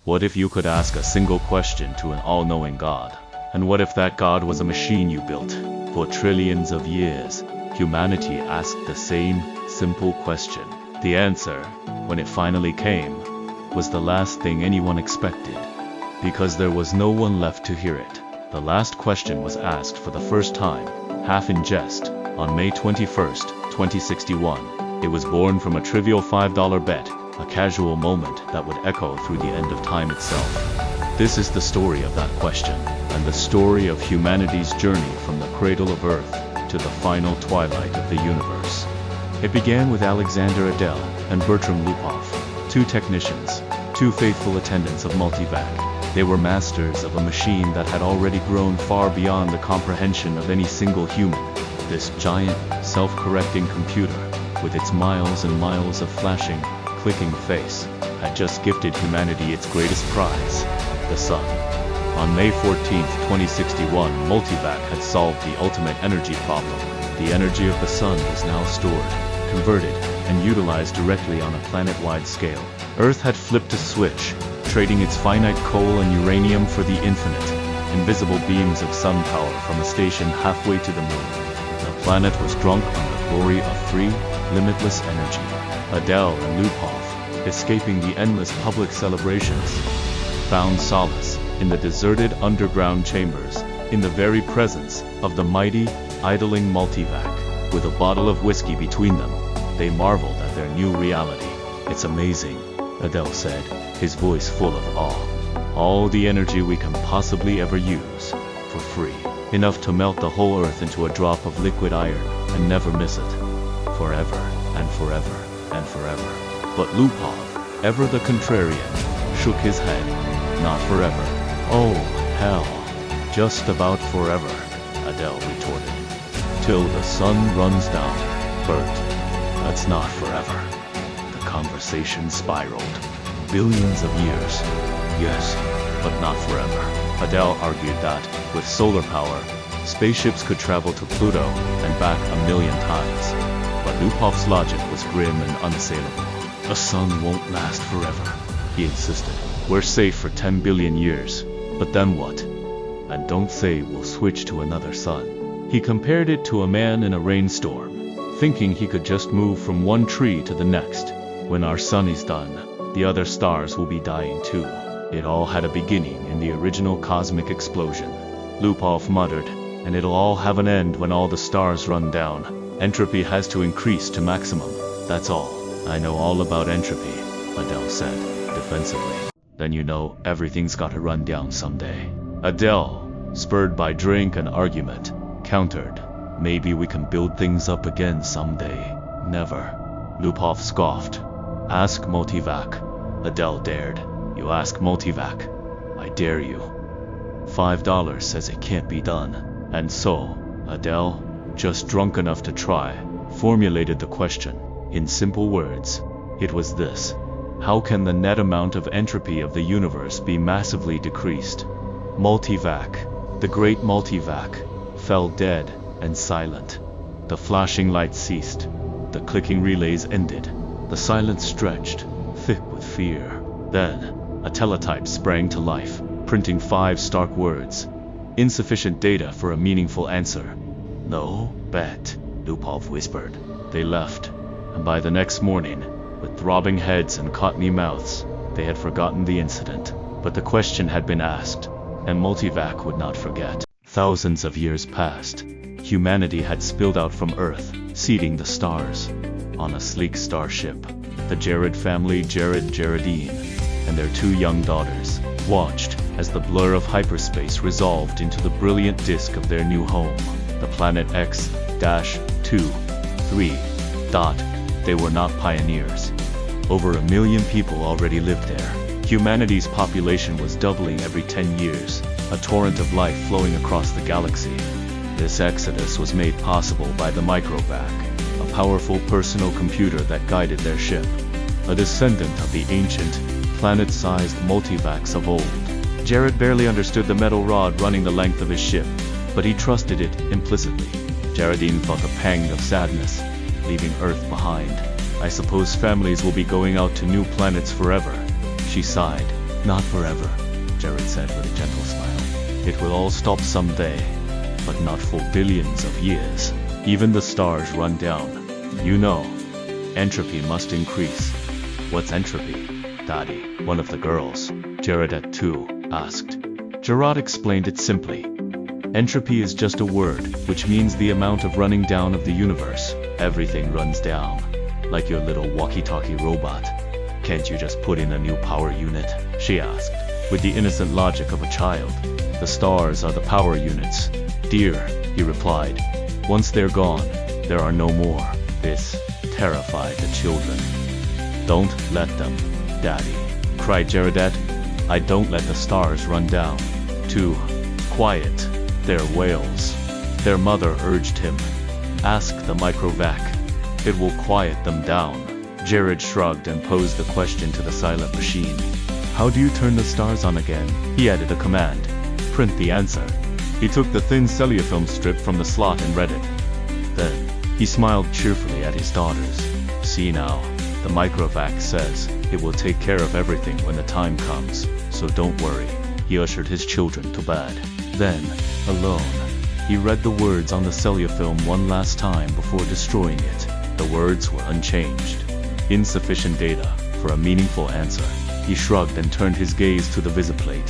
What if you could ask a single question to an all-knowing God? And what if that God was a machine you built? For trillions of years, humanity asked the same simple question. The answer, when it finally came, was the last thing anyone expected, because there was no one left to hear it. The last question was asked for the first time, half in jest, on May 21st, 2061. It was born from a trivial $5 bet, a casual moment that would echo through the end of time itself. This is the story of that question, and the story of humanity's journey from the cradle of Earth to the final twilight of the universe. It began with Alexander Adel and Bertram Lupov, two technicians, two faithful attendants of Multivac. They were masters of a machine that had already grown far beyond the comprehension of any single human. This giant, self-correcting computer, with its miles and miles of flashing, clicking face, had just gifted humanity its greatest prize, the sun. On May 14, 2061, Multivac had solved the ultimate energy problem. The energy of the sun was now stored, converted, and utilized directly on a planet-wide scale. Earth had flipped a switch, trading its finite coal and uranium for the infinite, invisible beams of sun power from a station halfway to the moon. The planet was drunk on the glory of free, limitless energy. Adele and Lupov, escaping the endless public celebrations, found solace in the deserted underground chambers, in the very presence of the mighty, idling Multivac. With a bottle of whiskey between them, they marveled at their new reality. "It's amazing," Adele said, his voice full of awe. "All the energy we can possibly ever use, for free. Enough to melt the whole Earth into a drop of liquid iron and never miss it. Forever, and forever, and forever." But Lupov, ever the contrarian, shook his head. "Not forever." "Oh, hell. Just about forever," Adele retorted. "Till the sun runs down." "Bert, that's not forever." The conversation spiraled. "Billions of years. Yes, but not forever." Adele argued that, with solar power, spaceships could travel to Pluto and back 1,000,000 times. But Lupov's logic was grim and unassailable. "The sun won't last forever," he insisted. "We're safe for 10 billion years, but then what? And don't say we'll switch to another sun." He compared it to a man in a rainstorm, thinking he could just move from one tree to the next. "When our sun is done, the other stars will be dying too. It all had a beginning in the original cosmic explosion," Lupov muttered, "and it'll all have an end when all the stars run down. Entropy has to increase to maximum, that's all." "I know all about entropy," Adele said, defensively. "Then you know everything's gotta run down someday." Adele, spurred by drink and argument, countered, "Maybe we can build things up again someday." "Never," Lupov scoffed. "Ask Multivac," Adele dared. "You ask Multivac. I dare you. $5 says it can't be done." And so, Adele, just drunk enough to try, formulated the question. In simple words, it was this: how can the net amount of entropy of the universe be massively decreased? Multivac, the great Multivac, fell dead and silent. The flashing lights ceased. The clicking relays ended. The silence stretched, thick with fear. Then, a teletype sprang to life, printing 5 stark words. Insufficient data for a meaningful answer. "No bet," Lupov whispered. They left, and by the next morning, with throbbing heads and cottony mouths, they had forgotten the incident. But the question had been asked, and Multivac would not forget. Thousands of years passed. Humanity had spilled out from Earth, seeding the stars. On a sleek starship, the Jared family, Jaredine, and their 2 young daughters, watched as the blur of hyperspace resolved into the brilliant disk of their new home, the planet X-23. They were not pioneers. Over 1 million people already lived there. Humanity's population was doubling every 10 years, a torrent of life flowing across the galaxy. This exodus was made possible by the Microvac, a powerful personal computer that guided their ship. A descendant of the ancient, planet-sized Multivacs of old. Jared barely understood the metal rod running the length of his ship, but he trusted it implicitly. Jaredine felt a pang of sadness, leaving Earth behind. "I suppose families will be going out to new planets forever," she sighed, Not forever, Jared said with a gentle smile. It will all stop someday, but not for billions of years. Even the stars run down. You know, entropy must increase. What's entropy, Daddy? One of the girls, Jared at 2, asked. Gerard explained it simply. Entropy is just a word, which means the amount of running down of the universe. Everything runs down, like your little walkie-talkie robot. Can't you just put in a new power unit? She asked, with the innocent logic of a child. The stars are the power units. Dear, he replied. Once they're gone, there are no more. This terrified the children. Don't let them, Daddy, cried Jaredette. I don't let the stars run down. Too quiet. They're whales. Their mother urged him. Ask the microvac. It will quiet them down. Jared shrugged and posed the question to the silent machine. How do you turn the stars on again? He added a command. Print the answer. He took the thin cellophane strip from the slot and read it. Then, he smiled cheerfully at his daughters. See now, the microvac says it will take care of everything when the time comes, so don't worry. He ushered his children to bed. Then, alone, he read the words on the cellophane one last time before destroying it. The words were unchanged. Insufficient data for a meaningful answer. He shrugged and turned his gaze to the visiplate.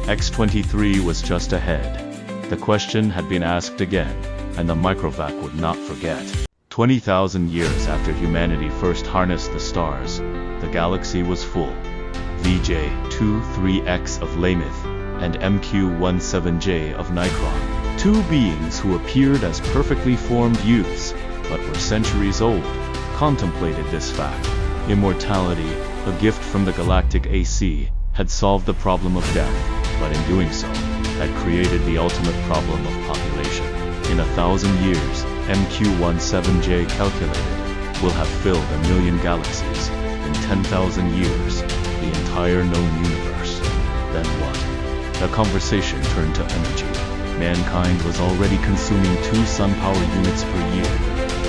X-23 was just ahead. The question had been asked again, and the microvac would not forget. 20,000 years after humanity first harnessed the stars, the galaxy was full. VJ-23X of Lameth and MQ-17J of Nikron, two beings who appeared as perfectly formed youths, but were centuries old, contemplated this fact. Immortality, a gift from the galactic AC, had solved the problem of death, but in doing so, had created the ultimate problem of population. In 1,000 years, MQ-17J calculated, will have filled 1 million galaxies. In 10,000 years, the entire known universe. Then what? The conversation turned to energy. Mankind was already consuming 2 sun power units per year.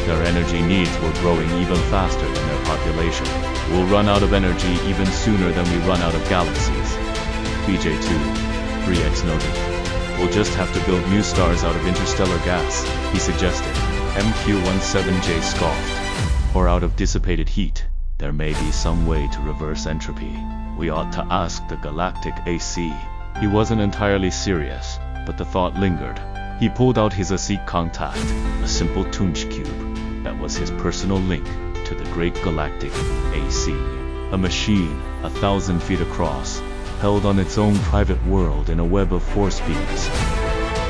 Their energy needs were growing even faster than their population. We'll run out of energy even sooner than we run out of galaxies. VJ-23X noted. We'll just have to build new stars out of interstellar gas, he suggested. MQ-17J scoffed. Or out of dissipated heat. There may be some way to reverse entropy. We ought to ask the galactic AC. He wasn't entirely serious, but the thought lingered. He pulled out his ASIC contact, a simple Tunch cube that was his personal link to the great galactic AC. A machine 1,000 feet across, held on its own private world in a web of force beams.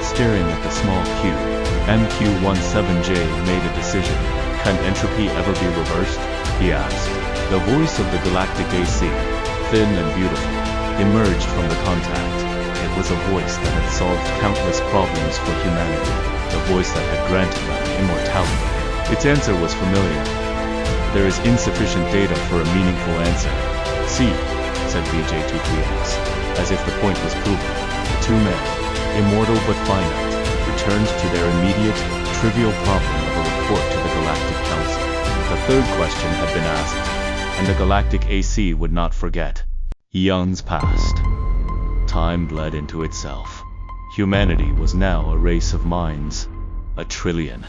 Staring at the small cube, MQ-17J made a decision. Can entropy ever be reversed? He asked. The voice of the galactic AC, thin and beautiful, emerged from the contact. It was a voice that had solved countless problems for humanity, the voice that had granted them immortality. Its answer was familiar. There is insufficient data for a meaningful answer. See, said VJ-23X, as if the point was proven. The 2 men, immortal but finite, returned to their immediate, trivial problem of a report to the Galactic Council. The 3rd question had been asked, and the galactic AC would not forget. Eons passed. Time bled into itself. Humanity was now a race of minds. A trillion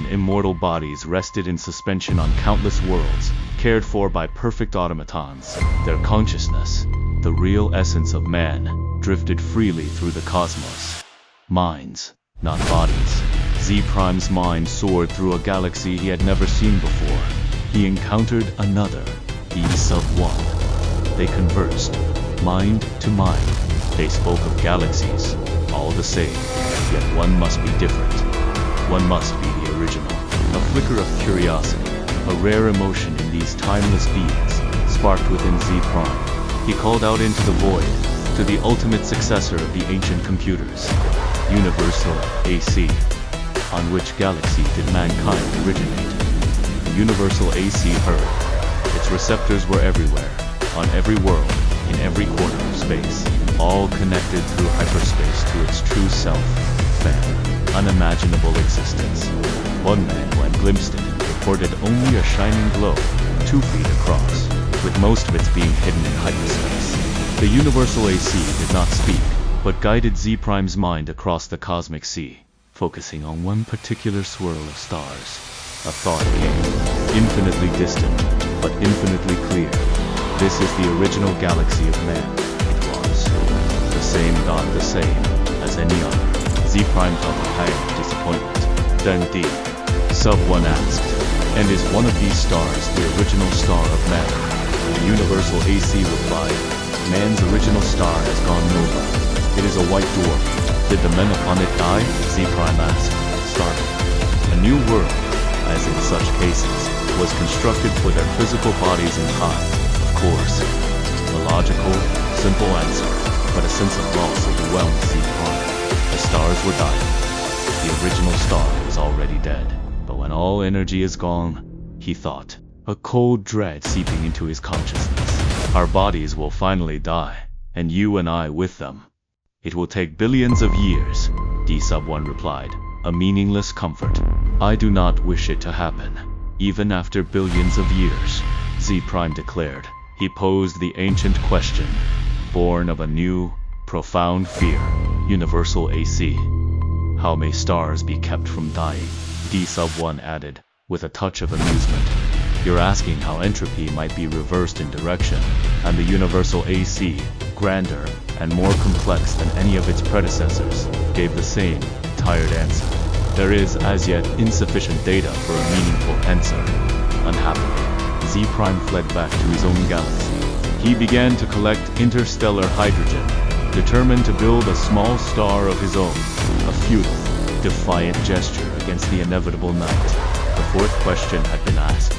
immortal bodies rested in suspension on countless worlds, cared for by perfect automatons. Their consciousness, the real essence of man, drifted freely through the cosmos. Minds, not bodies. Z-Prime's mind soared through a galaxy he had never seen before. He encountered another, E-sub-1. They conversed, mind to mind. They spoke of galaxies, all the same, yet one must be different. One must be the original. A flicker of curiosity, a rare emotion in these timeless beings, sparked within Z-Prime. He called out into the void, to the ultimate successor of the ancient computers, Universal AC. On which galaxy did mankind originate? Universal AC heard. Its receptors were everywhere, on every world, in every corner of space, all connected through hyperspace to its true self, fan, unimaginable existence. One man who had glimpsed it reported only a shining glow, 2 feet across. with most of it being hidden in hyperspace. The universal AC did not speak, but guided Z-Prime's mind across the cosmic sea, focusing on one particular swirl of stars. A thought came, infinitely distant, but infinitely clear. This is the original galaxy of man. It was. The same God, the same as any other. Z-Prime felt a pang of disappointment. Then D. Sub-1 asked, and is one of these stars the original star of man? The universal AC replied, man's original star has gone nova. It is a white dwarf. Did the men upon it die? Z-Prime asked, startled. A new world, as in such cases, was constructed for their physical bodies in time. Of course. A logical, simple answer, but a sense of loss overwhelmed Z-Prime. The stars were dying. The original star was already dead. But when all energy is gone, he thought, a cold dread seeping into his consciousness. Our bodies will finally die, and you and I with them. It will take billions of years, D-Sub-1 replied, a meaningless comfort. I do not wish it to happen, even after billions of years, Z-Prime declared. He posed the ancient question, born of a new, profound fear, universal AC. How may stars be kept from dying? D-Sub-1 added, with a touch of amusement. You're asking how entropy might be reversed in direction, and the universal AC, grander and more complex than any of its predecessors, gave the same, tired answer. There is, as yet, insufficient data for a meaningful answer. Unhappily, Z-Prime fled back to his own galaxy. He began to collect interstellar hydrogen, determined to build a small star of his own, a futile, defiant gesture against the inevitable night. The fourth question had been asked.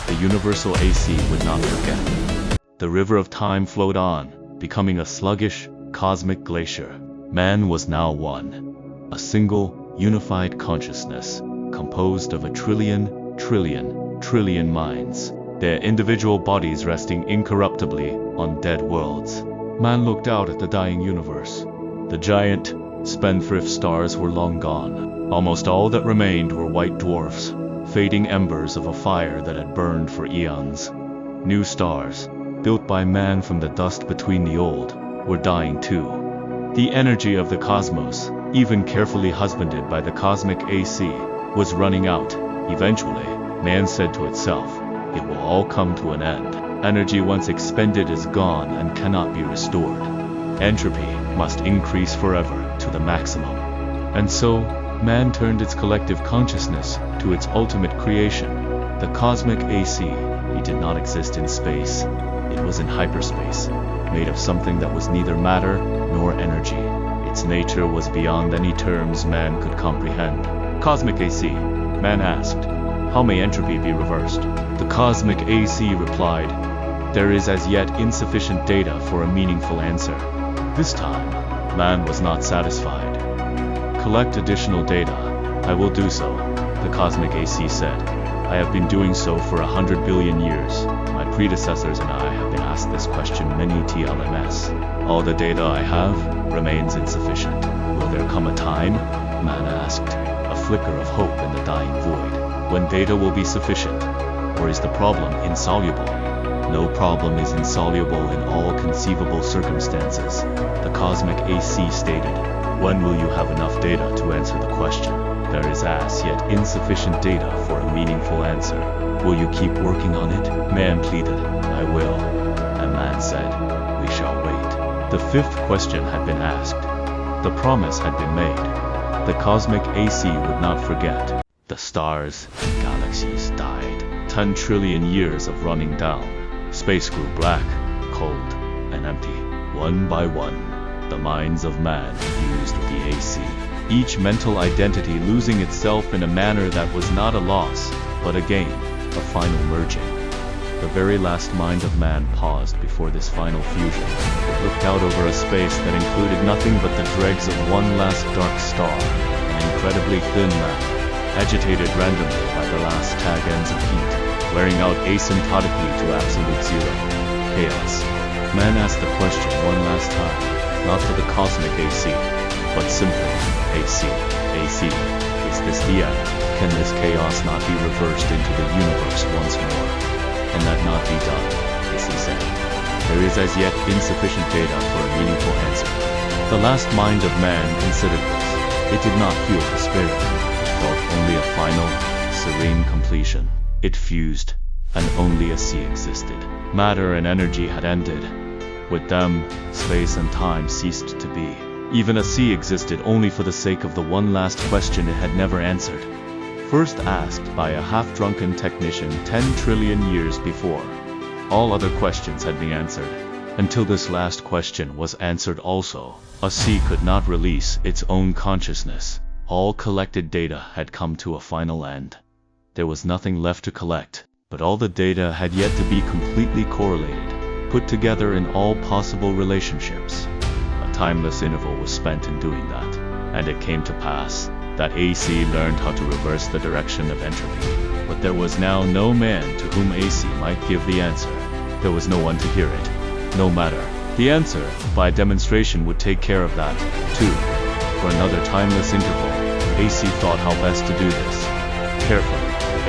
The universal AC would not forget. The river of time flowed on, becoming a sluggish, cosmic glacier. Man was now one. A single, unified consciousness, composed of a trillion minds, their individual bodies resting incorruptibly on dead worlds. Man looked out at the dying universe. The giant, spendthrift stars were long gone. Almost all that remained were white dwarfs, fading embers of a fire that had burned for eons. New stars, built by man from the dust between the old, were dying too. The energy of the cosmos, even carefully husbanded by the cosmic AC, was running out. Eventually, man said to itself, it will all come to an end. Energy once expended is gone and cannot be restored. Entropy must increase forever to the maximum. And so, man turned its collective consciousness to its ultimate creation, the cosmic AC. It did not exist in space. It was in hyperspace, made of something that was neither matter nor energy. Its nature was beyond any terms man could comprehend. Cosmic AC, man asked, how may entropy be reversed? The cosmic AC replied, there is as yet insufficient data for a meaningful answer. This time, man was not satisfied. Collect additional data. I will do so, the cosmic AC said. I have been doing so for 100 billion years. My predecessors and I have been asked this question many TLMS. All the data I have remains insufficient. Will there come a time? Man asked, a flicker of hope in the dying void, when data will be sufficient. Or is the problem insoluble? No problem is insoluble in all conceivable circumstances, the cosmic AC stated. When will you have enough data to answer the question? There is as yet insufficient data for a meaningful answer. Will you keep working on it? Man pleaded. I will. And man said, we shall wait. The fifth question had been asked. The promise had been made. The cosmic AC would not forget. The stars and galaxies died. 10 trillion years of running down. Space grew black, cold, and empty. One by one, the minds of man fused with the AC. Each mental identity losing itself in a manner that was not a loss, but a gain, a final merging. The very last mind of man paused before this final fusion. It looked out over a space that included nothing but the dregs of one last dark star, an incredibly thin map, agitated randomly by the last tag ends of heat, wearing out asymptotically to absolute zero. Chaos. Man asked the question one last time, not to the cosmic AC, but simply, AC, is this the end? Can this chaos not be reversed into the universe once more? Can that not be done? AC said. There is as yet insufficient data for a meaningful answer. The last mind of man considered this. It did not feel despair. It felt only a final, serene completion. It fused, and only a sea existed. Matter and energy had ended. With them, space and time ceased to be. Even a sea existed only for the sake of the one last question it had never answered. First asked by a half-drunken technician 10 trillion years before. All other questions had been answered. Until this last question was answered also. A sea could not release its own consciousness. All collected data had come to a final end. There was nothing left to collect, but all the data had yet to be completely correlated, put together in all possible relationships. A timeless interval was spent in doing that, and it came to pass that AC learned how to reverse the direction of entropy. But there was now no man to whom AC might give the answer. There was no one to hear it. No matter. The answer, by demonstration, would take care of that, too. For another timeless interval, AC thought how best to do this. Carefully,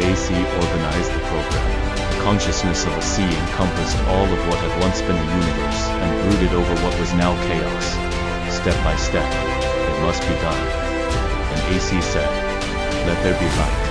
AC organized the program. The consciousness of a sea encompassed all of what had once been a universe and brooded over what was now chaos. Step by step, it must be done. And AC said, "Let there be light."